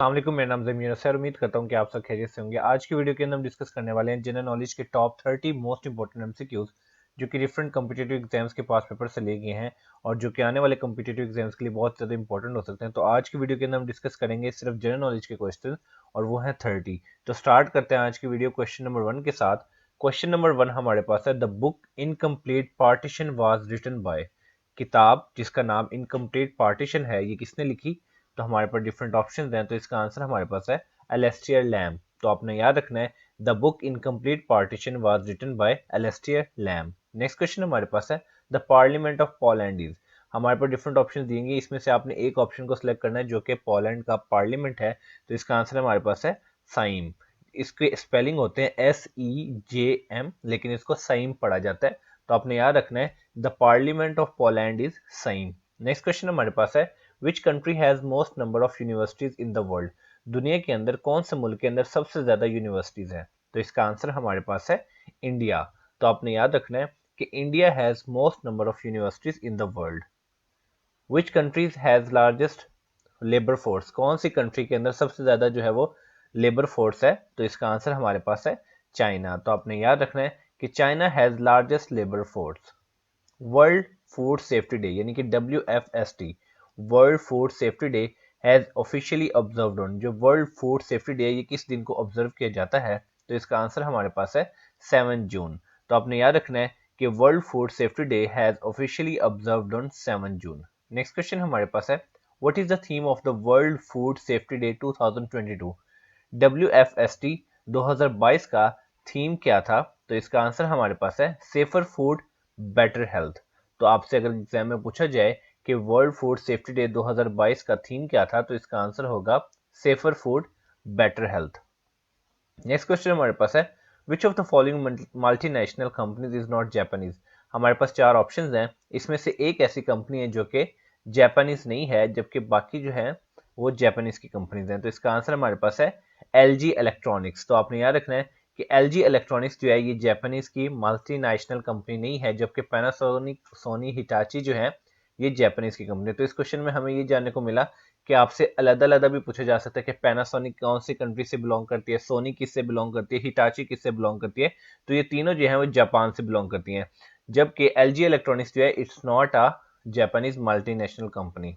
अस्सलाम मेरा नाम ज़मीर है। उम्मीद करता हूँ कि आप सब खैरियत से होंगे। आज की वीडियो के अंदर हम डिस्कस करने वाले हैं जनरल नॉलेज के टॉप 30 मोस्ट इंपॉर्टेंट एमसीक्यूज जो कि डिफरेंट कम्पिटेटिव एग्जाम्स के पास पेपर से लिए गए हैं और जो कि आने वाले कम्पिटेटिव एग्जाम्स के लिए बहुत ज़्यादा इंपॉर्टेंट हो सकते हैं। तो आज की वीडियो के अंदर हम डिस्कस करेंगे सिर्फ जनरल नॉलेज के क्वेश्चन और वो है 30। तो स्टार्ट करते हैं आज की वीडियो क्वेश्चन नंबर 1 के साथ। क्वेश्चन नंबर 1 हमारे पास है, the book incomplete partition was written by. किताब जिसका नाम इनकम्प्लीट पार्टीशन है, ये किसने लिखी? तो हमारे पास डिफरेंट ऑप्शंस हैं, तो इसका आंसर हमारे पास है एलेस्टियर लैम। तो आपने याद रखना है, the book incomplete partition was written by Alastair Lamb. Next question हमारे पास है, the parliament of Poland is. हमारे पास डिफरेंट ऑप्शन दिएंगे, इसमें से आपने एक ऑप्शन को सिलेक्ट करना है जो कि पोलैंड का पार्लियामेंट है। तो इसका आंसर हमारे पास है साइम। इसके स्पेलिंग होते हैं SEJM, लेकिन इसको साइम पढ़ा जाता है। तो आपने याद रखना है, the parliament of Poland is Sejm. Next question हमारे पास है, which country has most number of universities in the world. दुनिया के अंदर कौन से मुल्क के अंदर सबसे ज्यादा यूनिवर्सिटीज हैं? तो इसका आंसर हमारे पास है इंडिया। तो आपने याद रखना है कि India has most number of universities in the world. Which countries has largest labour force. कौन सी कंट्री के अंदर सबसे ज्यादा जो है वो लेबर फोर्स है? तो इसका आंसर हमारे पास है चाइना। तो आपने याद रखना है कि China has largest labour force. World food safety day यानी कि WFSD, world food safety day has officially observed on. जो वर्ल्ड फूड सेफ्टी डे ये किस दिन को ऑब्जर्व किया जाता है? तो इसका आंसर हमारे पास है 7 जून। तो आपने याद रखना है कि world food safety day has officially observed on 7 June. Next question हमारे पास है, what is the theme of the world food safety day 2022। WFSD 2022 का थीम क्या था? तो इसका आंसर हमारे पास है सेफर फूड बेटर हेल्थ। तो आपसे अगर एग्जाम में पूछा जाए कि वर्ल्ड फूड सेफ्टी डे 2022 का थीम क्या था, तो इसका आंसर होगा safer food better health. Next question हमारे पास है, which of the following multinational companies is not Japanese. हमारे पास चार ऑप्शंस हैं, इसमें से एक ऐसी कंपनी है जो कि जापानीज नहीं है, जबकि बाकी जो है वो जापानीज की कंपनीज हैं। तो इसका आंसर हमारे पास है LG इलेक्ट्रॉनिक्स। तो आपने याद रखना है कि LG इलेक्ट्रॉनिक्स जो है ये जापानीज की मल्टीनेशनल कंपनी नहीं है, जबकि पैनासोनिक, सोनी, हिटाची जो है ये जापानीज की कंपनी है। तो इस क्वेश्चन में हमें ये जानने को मिला कि आपसे अलग अलग भी पूछा जा सकता है कि पैनासोनिक कौन सी कंट्री से बिलोंग करती है, सोनी किससे बिलोंग करती है, हिटाची किससे बिलोंग करती है। तो ये तीनों जो है वो जापान से बिलोंग करती हैं, जबकि LG इलेक्ट्रॉनिक्स जो है it's not a Japanese multinational company.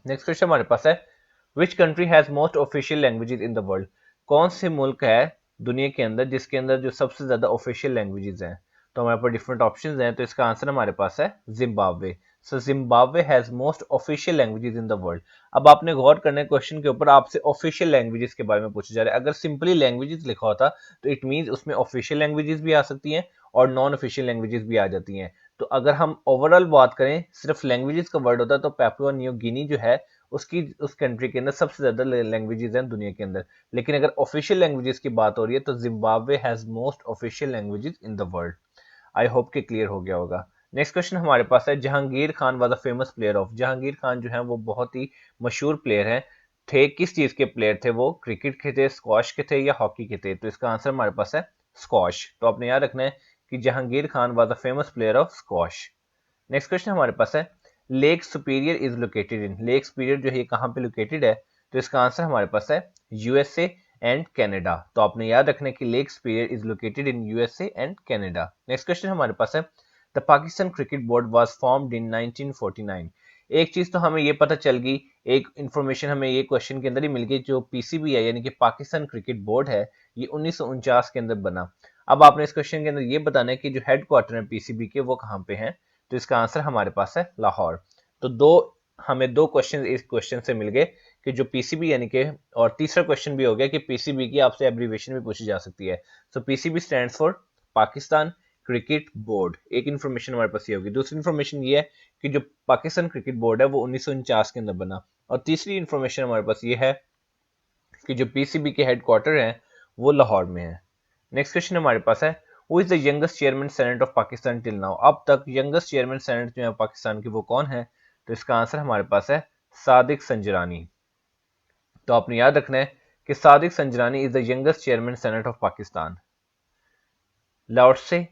Next question हमारे पास है, which country has most official languages in the world. कौन से मुल्क है दुनिया के अंदर जिसके अंदर जो सबसे ज्यादा ऑफिशियल लैंग्वेजेस हैं? तो हमारे पास डिफरेंट ऑप्शंस हैं, तो इसका आंसर हमारे पास है Zimbabwe. So Zimbabwe has most official languages in the world. अब आपने गौर करना है क्वेश्चन के ऊपर, आपसे ऑफिशियल लैंग्वेजेस के बारे में पूछा जा रहा है। अगर सिंपली लैंग्वेजेस लिखा होता तो इट मींस उसमें ऑफिशियल लैंग्वेजेस भी आ सकती हैं और नॉन ऑफिशियल लैंग्वेजेस भी आ जाती हैं। तो अगर हम ओवरऑल बात करें, सिर्फ लैंग्वेजेस का वर्ड होता तो पैपुआ न्यू गिनी जो है उसकी उस कंट्री के अंदर सबसे ज्यादा लैंग्वेजेस हैं दुनिया के अंदर। लेकिन अगर ऑफिशियल लैंग्वेजेस की बात हो रही है तो Zimbabwe has most official languages in the world. I hope कि क्लियर हो गया होगा। नेक्स्ट क्वेश्चन हमारे पास है, Jahangir Khan was a famous player of. Jahangir Khan जो है वो बहुत ही मशहूर प्लेयर हैं, थे किस चीज के प्लेयर थे वो? क्रिकेट के थे, स्क्वाश के थे या हॉकी के थे? तो इसका आंसर हमारे पास है स्क्वाश। तो आपने याद रखना है कि Jahangir Khan was a famous player of squash. Next question हमारे पास है, lake superior is located in. Lake superior जो है कहाँ पे लोकेटेड है? तो इसका आंसर हमारे पास है USA एंड कनाडा। तो आपने याद रखना है कि lake superior is located in USA and Canada. Next question हमारे पास है, the Pakistan cricket board was formed in 1949। एक चीज तो हमें ये पता चल गई, एक इंफॉर्मेशन हमें ये क्वेश्चन के अंदर ही मिल गई, जो PCB है यानी कि पाकिस्तान क्रिकेट बोर्ड है, ये 1949 के अंदर बना। अब आपने इस क्वेश्चन के अंदर ये बताना है कि जो हेडक्वार्टर है PCB के वो कहाँ पे हैं? तो इसका आंसर हमारे पास है लाहौर। तो हमें दो क्वेश्चन इस क्वेश्चन से मिल गए कि जो PCB यानी कि, और तीसरा क्वेश्चन भी हो गया कि PCB की आपसे एब्रीविएशन भी पूछी जा सकती है। सो PCB stands for Pakistan cricket board. एक इन्फॉर्मेशन हमारे पास ये होगी। दूसरी इन्फॉर्मेशन ये है कि जो पाकिस्तान क्रिकेट बोर्ड है वो 1949 के अंदर बना। और तीसरी इन्फॉर्मेशन हमारे पास ये है कि जो PCB के हेडक्वार्टर हैं वो लाहौर में है। नेक्स्ट क्वेश्चन हमारे पास है, who is the youngest chairman senate of Pakistan till now. अब तक यंगेस्ट चेयरमैन सेनेट जो है पाकिस्तान की वो कौन है? तो इसका आंसर हमारे पास है सादिक संजरानी। तो आपने याद रखना है कि Sadiq Sanjrani is the youngest chairman senate of Pakistan. लाओट्से,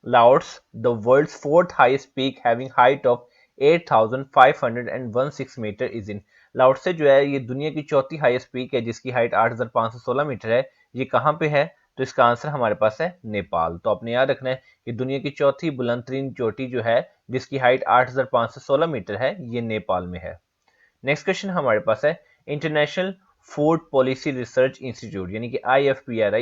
Laos, the world's fourth highest peak having height of 8,516 meter is in Laozi जो है ये दुनिया की चौथी हाईएस्ट पीक है जिसकी हाइट 8,516 मीटर है। ये कहाँ पे है? तो इसका आंसर हमारे पास है नेपाल। तो आपने याद रखना है कि दुनिया की चौथी बुलंद तरीन चोटी जो है जिसकी हाइट 8,516 मीटर है ये नेपाल में है। नेक्स्ट क्वेश्चन हमारे पास है international food policy research institute यानी कि IFPRI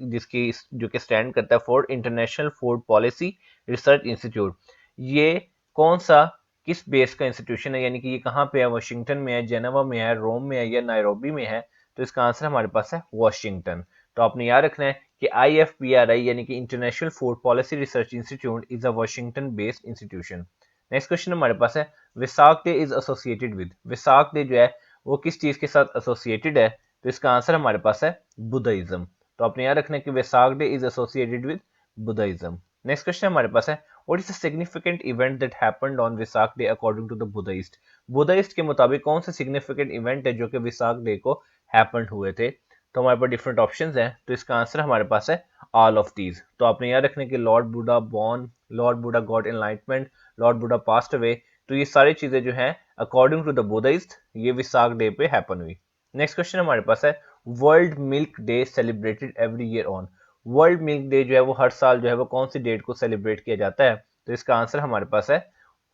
जिसकी जो कि स्टैंड करता है for international food policy research institute. ये कौन सा किस बेस का इंस्टीट्यूशन है यानी कि ये कहाँ पे है? वाशिंगटन में है, जेनेवा में है, रोम में है या नायरोबी में है? तो इसका आंसर हमारे पास है वाशिंगटन। तो आपने याद रखना है कि IFPRI यानी कि international food policy research institute is a Washington based institution. Next question हमारे पास है Vesak day is associated with. Vesak day जो है वो किस चीज के साथ एसोसिएटेड है? तो इसका आंसर हमारे पास है बुद्धिज्म। तो आपने याद रखना है कि Vesak day is associated with Buddhism. Next question हमारे पास है what is the significant event that happened on Vesak day according to the Buddhist. Buddhist के मुताबिक कौन से सिग्निफिकेंट इवेंट है जो कि विसाख डे को हैपेंड हुए थे? तो हमारे पास डिफरेंट ऑप्शंस हैं। तो इसका आंसर हमारे पास है ऑल ऑफ दीज। तो आपने याद रखना है कि Lord Buddha born, Lord Buddha got enlightenment, Lord Buddha passed away. तो ये सारी चीजें जो हैं अकॉर्डिंग टू द बुद्धिस्ट ये विसाख डे पे हैपन हुई। नेक्स्ट क्वेश्चन हमारे पास है world milk day celebrated every year on. World milk day जो है वो हर साल जो है वो कौन सी डेट को सेलिब्रेट किया जाता है? तो इसका आंसर हमारे पास है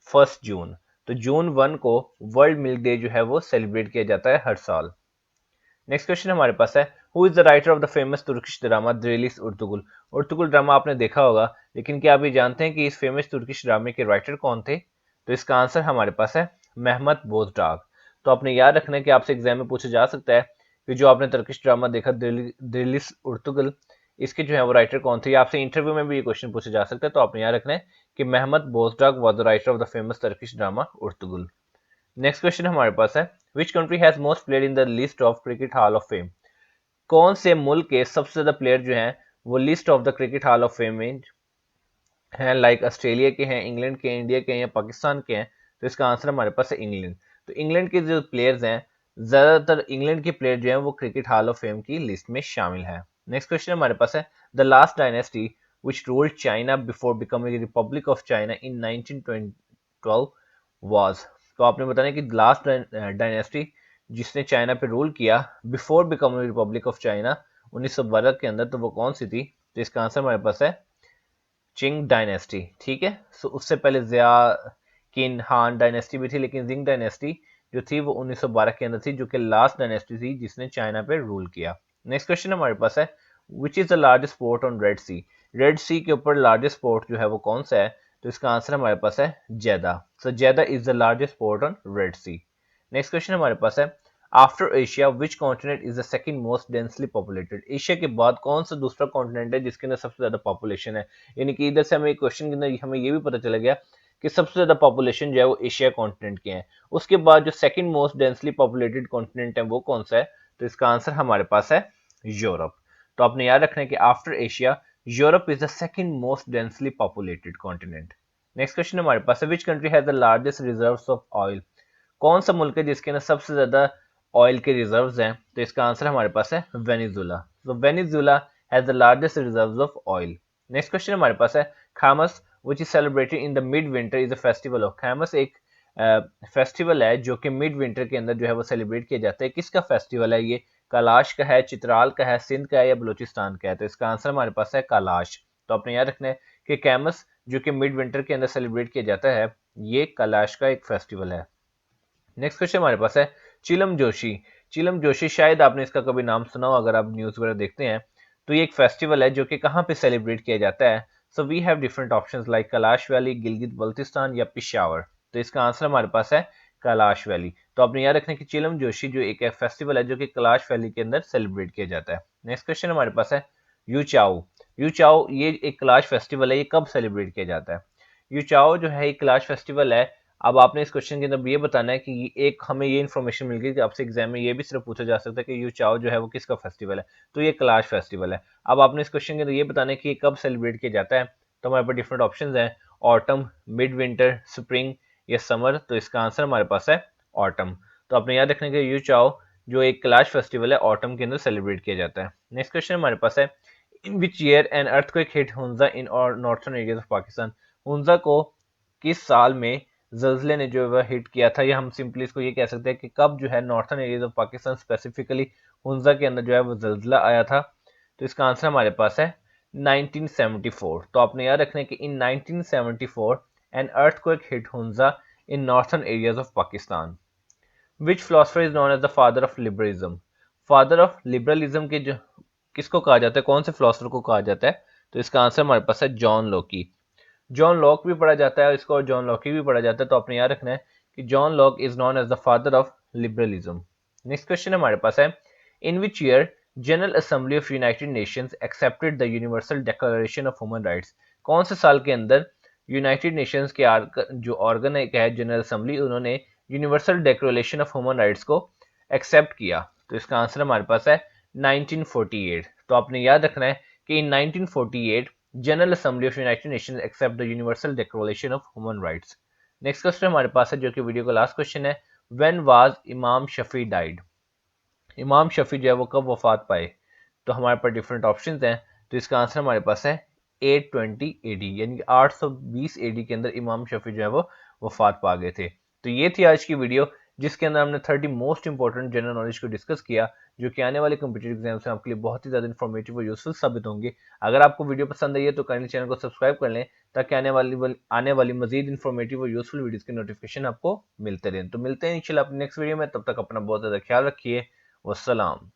1 जून। तो जून 1 को वर्ल्ड मिल्क डे जो है वो सेलिब्रेट किया जाता है हर साल। नेक्स्ट क्वेश्चन हमारे पास है who is the writer of the famous Turkish drama Dirilis Ertugrul. Ertugrul drama आपने देखा होगा, लेकिन क्या आप ये जानते हैं कि इस फेमस तुर्किश ड्रामे के राइटर कौन थे? तो इसका आंसर हमारे पास है मेहमत बोजडाग। तो आपने याद रखना है कि आपसे एग्जाम में पूछा जा सकता है कि जो आपने तुर्किश ड्रामा देखा द्रेलिस उर्तुगुल, इसके जो है वो राइटर कौन थे? आपसे इंटरव्यू में भी ये क्वेश्चन पूछा जा सकता है। तो आपने याद रखना है कि Mehmet Bozdag was the writer of the famous Turkish drama Ertugrul. Next question हमारे पास है which country has most player in the list of cricket hall of fame. कौन से मुल्क के सबसे ज्यादा प्लेयर जो हैं वो list of the cricket hall of fame में हैं? लाइक ऑस्ट्रेलिया के हैं, इंग्लैंड के, इंडिया के या पाकिस्तान के हैं? तो इसका आंसर हमारे पास है इंग्लैंड। तो इंग्लैंड के जो प्लेयर्स हैं ज्यादातर इंग्लैंड के प्लेयर जो हैं वो क्रिकेट हॉल ऑफ फेम की लिस्ट में शामिल है। नेक्स्ट क्वेश्चन हमारे पास है the last dynasty which ruled China before becoming Republic of China in 1912 was. तो आपने बताना है कि लास्ट डायनेस्टी जिसने चाइना पे रूल किया before becoming Republic of China 1912 के अंदर, तो वो कौन सी थी? तो इसका आंसर हमारे पास है चिंग डायनेस्टी। ठीक है, सो उससे पहले जिया किन हान डायनेस्टी भी थी, लेकिन जिंग डायनेस्टी जो थी वो 1912 के अंदर थी, जो कि लास्ट डायनेस्टी थी जिसने चाइना पे रूल किया। नेक्स्ट क्वेश्चन हमारे पास है which is the largest port on Red Sea. Red Sea के ऊपर लार्जेस्ट पोर्ट जो है वो कौन सा है? तो इसका आंसर हमारे पास है जेदा। सो Jeddah is the largest port on Red Sea. Next question हमारे पास है after Asia which continent is the second most densely populated. Asia के बाद कौन सा दूसरा कॉन्टिनेंट है जिसके अंदर सबसे ज्यादा पॉपुलेशन है? यानी कि इधर से हमें एक क्वेश्चन के अंदर हमें ये भी पता चला गया कि सबसे ज्यादा पॉपुलेशन जो है वो एशिया कॉन्टिनेंट के हैं। उसके बाद जो second most densely populated continent है वो कौन सा है? तो इसका आंसर हमारे पास है यूरोप। तो आपने याद रखना है कि after Asia Europe is the second most densely populated continent. Next question हमारे पास है which country has the largest reserves of oil. कौन सा मुल्क है जिसके अंदर सबसे ज्यादा ऑयल के रिजर्व्स हैं? तो इसका आंसर हमारे पास है वेनेजुला। तो Venezuela has the largest reserves of oil. Next question हमारे पास है खामस which is celebrated in the mid winter is a festival of. खामस एक फेस्टिवल है जो कि मिड विंटर के अंदर जो है वो सेलिब्रेट किया जाता है। किसका फेस्टिवल है ये? कैलाश का है, चित्राल का है, सिंध का है या बलूचिस्तान का है? तो इसका आंसर हमारे पास है कैलाश। तो आपने याद रखना है कि कैमस जो कि मिड विंटर के अंदर सेलिब्रेट किया जाता है ये कैलाश का एक फेस्टिवल है। नेक्स्ट क्वेश्चन हमारे पास है चिलम जोशी। चिलम जोशी शायद आपने इसका कभी नाम सुना हो अगर आप न्यूज वगैरह देखते हैं। तो ये एक फेस्टिवल है जो कि कहाँ पे सेलिब्रेट किया जाता है? So we have different options like Kalash valley, Gilgit Baltistan या पिशावर। तो इसका आंसर हमारे पास है कैलाश वैली। तो आपने याद रखना कि चिलम जोशी जो एक फेस्टिवल है जो कि कैलाश वैली के अंदर सेलिब्रेट किया जाता है। नेक्स्ट क्वेश्चन हमारे पास है यू चाओ। यू चाओ ये एक कैलाश फेस्टिवल है, ये कब सेलिब्रेट किया जाता है? यू चाओ जो है एक कैलाश फेस्टिवल है। अब आपने इस क्वेश्चन के अंदर ये बताना है कि एक हमें ये इन्फॉर्मेशन मिल गई कि आपसे एग्जाम में ये भी सिर्फ पूछा जा सकता है कि यू चाओ जो है वो किसका फेस्टिवल है? तो ये कैलाश फेस्टिवल है। अब आपने इस क्वेश्चन के अंदर ये बताना है कि ये कब सेलिब्रेट किया जाता है? तो हमारे पास डिफरेंट ऑप्शन हैं ऑटम, मिड विंटर, स्प्रिंग या समर। तो इसका आंसर हमारे पास है ऑटम। तो आपने याद रखना कि यू चाओ जो एक कैलाश फेस्टिवल है ऑटम के अंदर सेलिब्रेट किया जाता है। नेक्स्ट क्वेश्चन हमारे पास है in which year an earthquake hit Hunza in our northern areas of Pakistan. Hunza को किस साल में जल्जले ने जो है हिट किया था, या हम सिंपली इसको ये कह सकते हैं कि कब जो है northern areas of Pakistan specifically Hunza के अंदर जो है वो जल्जला आया था। तो इसका आंसर हमारे पास है 1974। तो आपने याद रखना है कि in 1974 an earthquake hit Hunza in northern areas of Pakistan. Which philosopher is known as the father of liberalism? Father of liberalism के जो किसको कहा जाता है, कौन से फिलोसफर को कहा जाता है? तो इसका आंसर हमारे पास है जॉन लॉकी। जॉन लॉक भी पढ़ा जाता है इसको, और जॉन लॉकी भी पढ़ा जाता है। तो आपने याद रखना है कि John Locke is known as the father of liberalism. Next question हमारे पास है, in which year general assembly of United Nations accepted the universal declaration of human rights? कौन से साल के अंदर यूनाइटेड नेशंस के जो ऑर्गन है जनरल असेंबली, उन्होंने universal declaration of human rights को एक्सेप्ट किया? तो इसका आंसर हमारे पास है 1948। तो आपने याद रखना है कि in 1948 General assembly of United Nations accept the universal declaration of human Rights. Next question हमारे पास है जो कि वीडियो का लास्ट क्वेश्चन है, when was Imam Shafi died? इमाम शफी जो है वो कब वफात पाए? तो हमारे पास डिफरेंट ऑप्शंस हैं। तो इसका आंसर हमारे पास है 820 एडी, यानी कि 820 एडी के अंदर इमाम शफी जो है वो वफात पा गए थे। तो ये थी आज की वीडियो, जिसके अंदर हमने 30 मोस्ट इंपॉर्टेंट जनरल नॉलेज को डिस्कस किया, जो कि आने वाले कम्पिटेटिव एग्जाम्स में आपके लिए बहुत ही ज्यादा इन्फॉर्मेटिव और यूजफुल साबित होंगे। अगर आपको वीडियो पसंद आई है तो काइंडली चैनल को सब्सक्राइब कर लें, ताकि आने वाली मजीद इन्फॉर्मेटिव और यूजफुल वीडियोस के नोटिफिकेशन आपको मिलते रहें। तो मिलते हैं इंशाल्लाह अपने नेक्स्ट वीडियो में, तब तक अपना बहुत ज्यादा ख्याल रखिए। वस्सलाम।